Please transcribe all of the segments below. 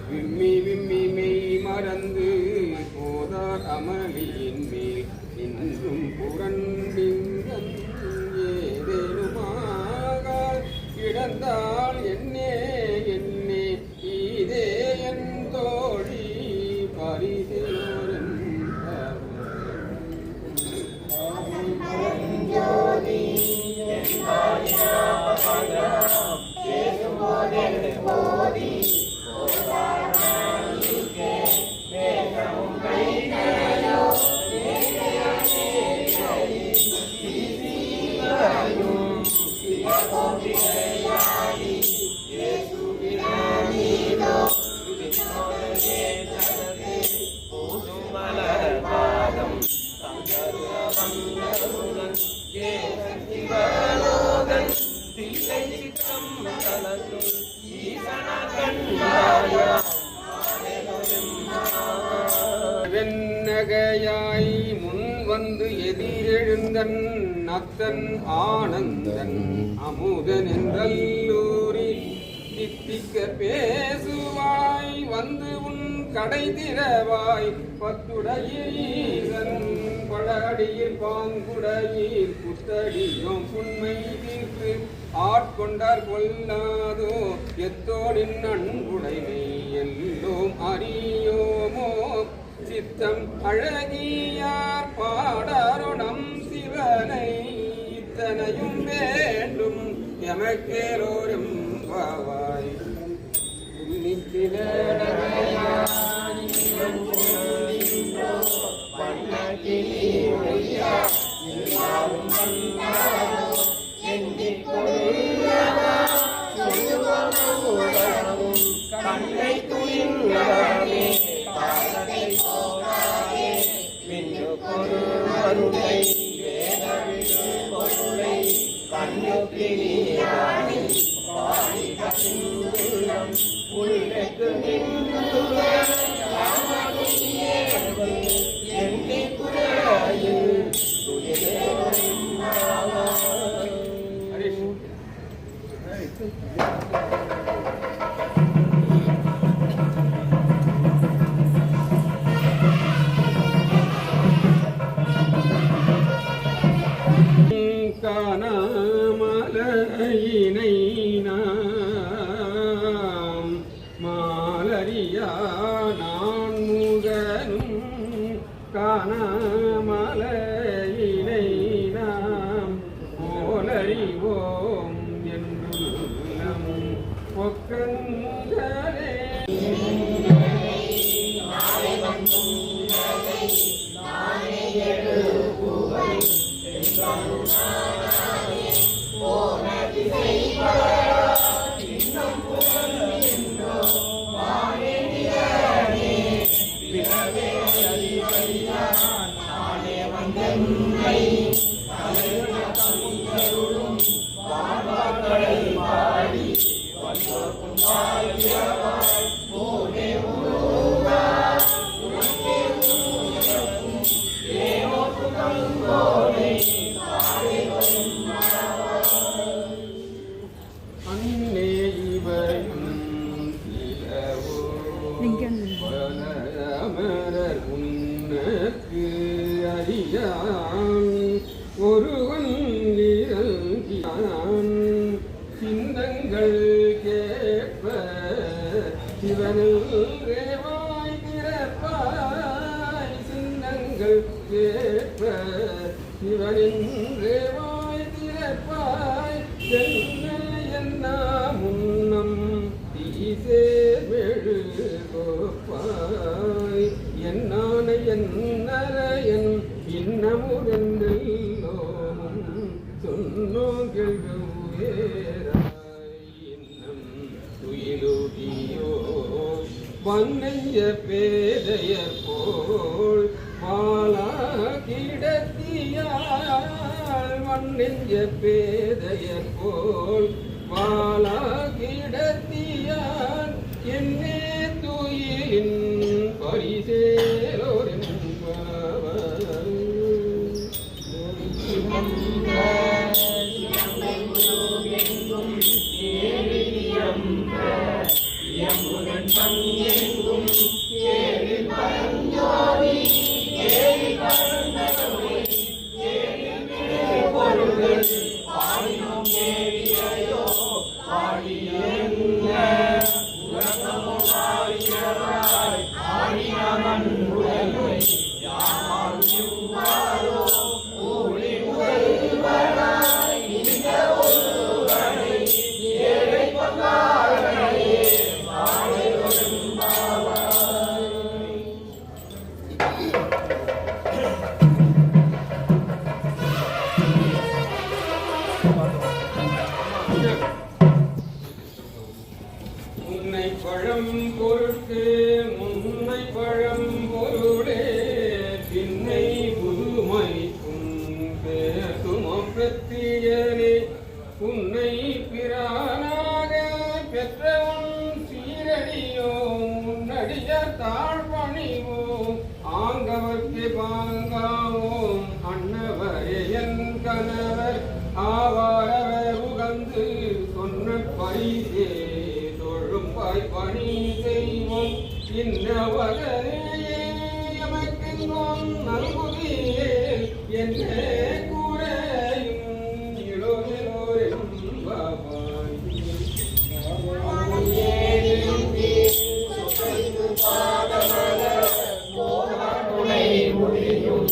விம்மி விம்மி மெய் மறந்து போதார் அமளியின் மேல் இன்றும் புரண்டிங்கன் ஏதேனுமாக கிடந்தால் என்னே என்னே இதே என் தோழி பரிதேவரன் வெண்ணகையாய் முன் வந்து எதிரெழுந்தன் அத்தன் ஆனந்தன் அமுதன் என்றல்லூரி தித்திக்க பேசுவாய் வந்து உன் கடை திறவாய் பத்துடையீசன் பழடியில் பாங்குடையில் புத்தடியோம் புண்மை தீர்த்து ஆட்கொண்டார் கொல்லாதோ எத்தோடின் அன்புடைமை எல்லோம் அறியோமோ சித்தம் அழகியார் பாடாரோணம் சிவனை இத்தனையும் வேண்டும் எமக்கேலோரும் பாவாய் கண்ணை துயின்றே பொருளை வேதவிடு பொருளை கண்ணுக்கினியானி பாடி கசிந்துள்ளம் உள்ளெக்கு எண்ணி குறையில் காணாமலையினை நாம் மாலரியா நான் முகனும் காணாமலையினை நாம் போலறிவோம் என்றும் ஒக்கங்களே ஒருவன் சின்னங்கள் கேட்ப சிவனில் ரேவாய் திறப்பாய் சின்னங்கள் கேட்ப சிவனின் ரேவாய் திறப்பாய் என்ன முன்னம் தீசே மெழு கோப்பாய் என்னான என்னரையன் இன்னமுதென்றெல்லோமும் சொன்னோங்கள் இன்னம் துயிலுகியோ வன்னைய பேதையர் போல் மாலா கிடத்தியால் மண்ணெஞ்ச பேதையர் போல் மாலா கிடத்தியால் என்னே துயிலின் பரிசேலோரின் முன்னை பழம் பொருட்கு முன்னை பழம் பொருளே பின்னை புதுமைக்கும் பேசுமோ பிரத்தியனே உன்னை பிரானாக பெற்றவன் சீரடியோ முன்னடிய தாழ்பணிவோம் ஆங்கவர்க்கு பாங்காவோம் அன்னவரே என் கணவர் ஆவாரவர் உகந்து சொன்ன பரிசே பணி செய்வோம் இன்னவரையே எமக்கெங்கும் நல்குதியே என்ன கூறையும் இளோரென்பவாய் முடியும்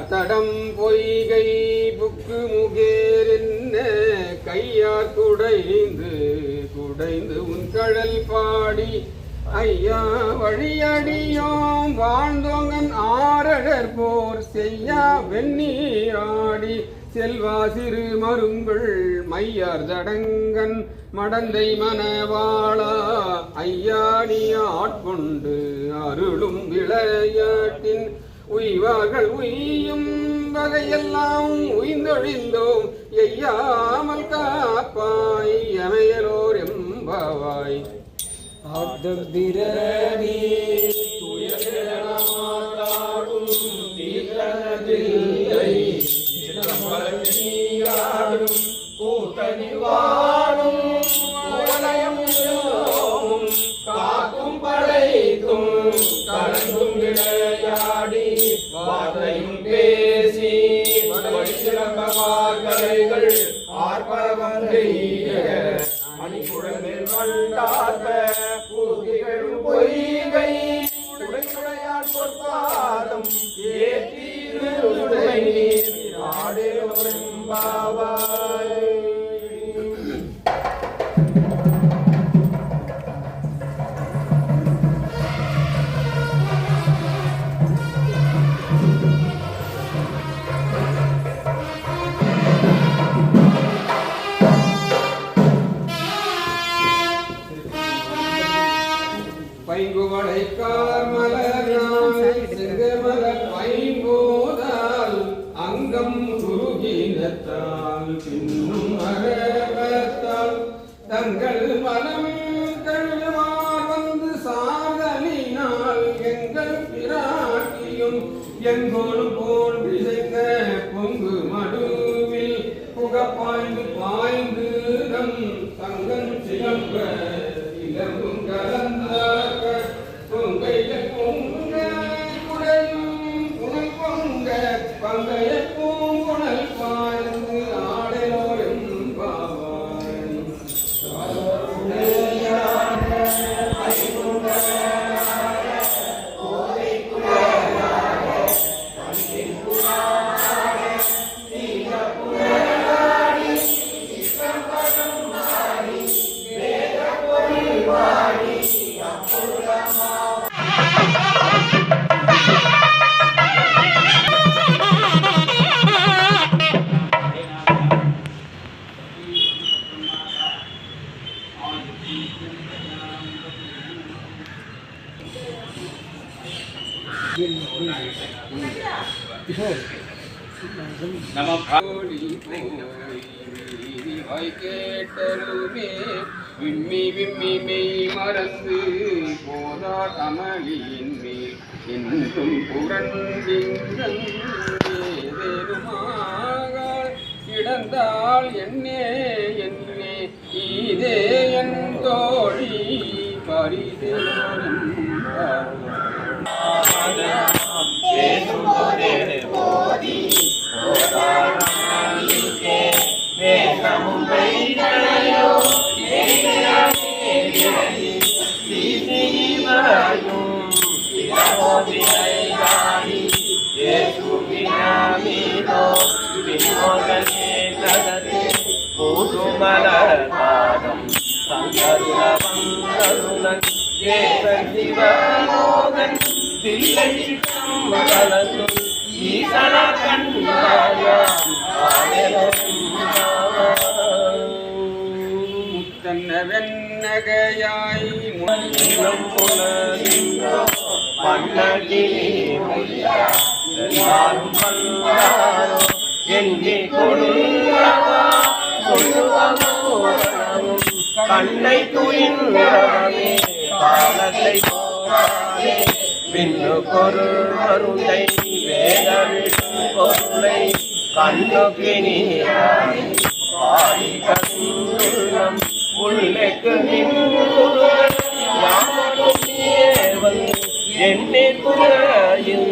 தடம் பொய்கை புக்கு முகேரென்ன கையார் குடைந்து குடைந்து உன் கடல் பாடி ஐயா வழியடியோம் வாழ்ந்தோங்கன் ஆரடர் போர் செய்யா வெந்நீராடி செல்வா சிறு மருங்குள் மையார் தடங்கன் மடந்தை மனவாளா ஐயா நீ ஆட்கொண்டு அருளும் விளையாட்டின் உய்வார்கள் உய்யும் வகையெல்லாம் உய்ந்தொழிந்தோம் எய்யாமல் காப்பாய் எமையலோர் எம்பாவாய் கூட்டணி வாழும் காக்கும் படைத்தும் கலந்தும் விளையாடி வார்த்தையும் பேசி சிறப்பார்கள் ஆர்ப்பரவம் அணிகுழலில் வண்டார்ப பூதிகளும் பொய்கை உடையார் பொற்பாதம் ஏற்றி பாவாய் பைங்குவளைக்கார் மலராய் செங்கமலர் பைம்போதால் அங்கம் குருகினத்தால் பின்னும் அரவத்தால் தங்கள் மனம் கழுவார் வந்து சாதலினால் எங்கள் பிராட்டியும் எங்கோடும் போல் விசைந்த பொங்கு மடுவில் புகப்பாய்ந்து பாய்ந்து நம் தங்கன் சிலம்ப இளமும் கலந்த பொங்கைய பொங்க குடையும் புனல் பொங்க பங்கைய பூங்குணல் பாய்ந்து ஆடலோரும் பாவாய் கேட்டலுமே விம்மி விம்மி மெய் மறந்து போதா கமலியின் மேல் என்றும் புரண்டிருமாக கிடந்தால் என்னே என்னே இதே என் தோழி பரிதேனும் வெண்ணகையாய் முன்னம் புலகின்றோ கண்ணை துயின்றவனே காலத்தை போராடே பின்னு பொருள் மருளை வேதவிடும் பொருளை கண்ணுக்கு நீரானே பாடி கண்ணுள்ளம் உள்ளக்கு நின்றுவன் என்னை குறையில்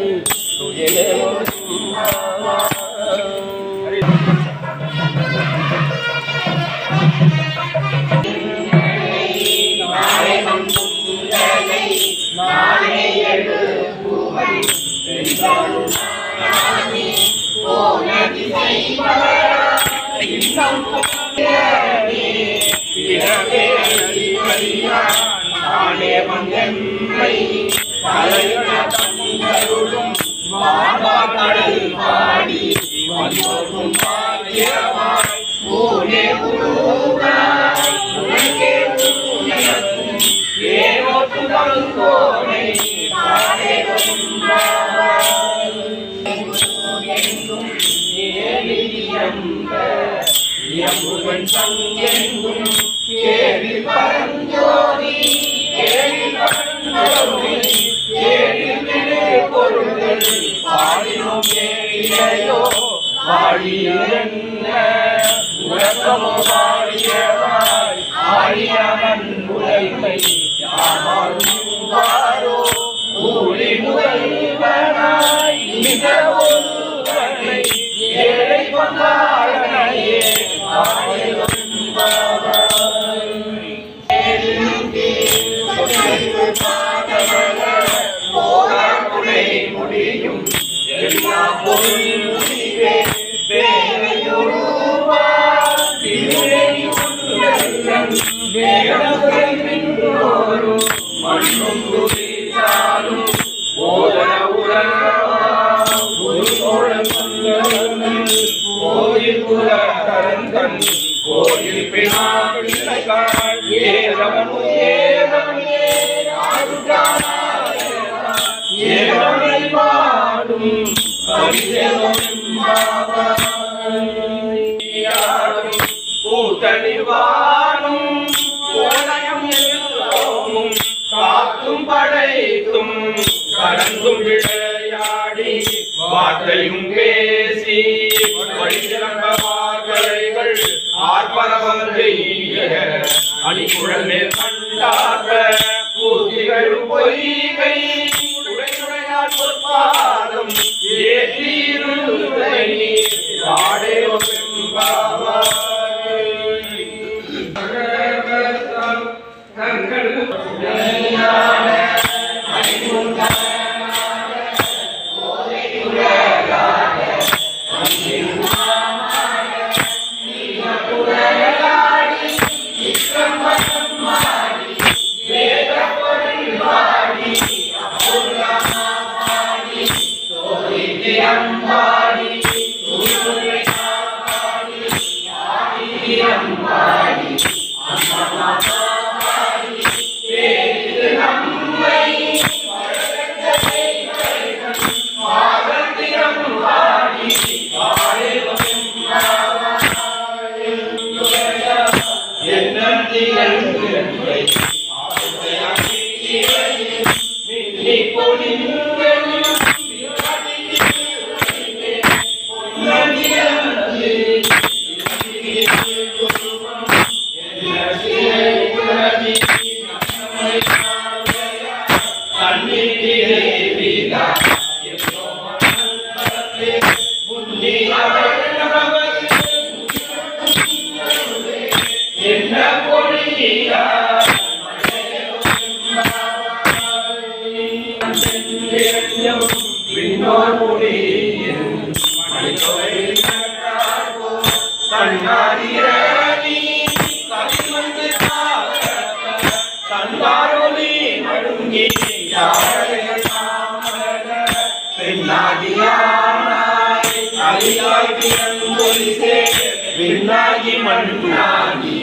விண்ணாகி மண்ணாகி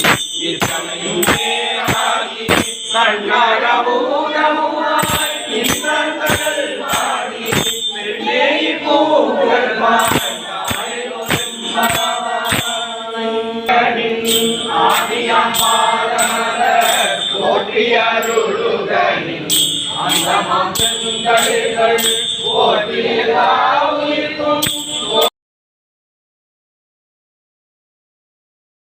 இத்தனையும் பேராகி கண்ணாரபூதமுமாய் நின்றங்கள் பாடி பெண்ணேயி பூங்கள் ஆதியாம் பாதமலர் போற்றியருளுதனின் அந்த மங்கள் போற்றியதாவுயிர்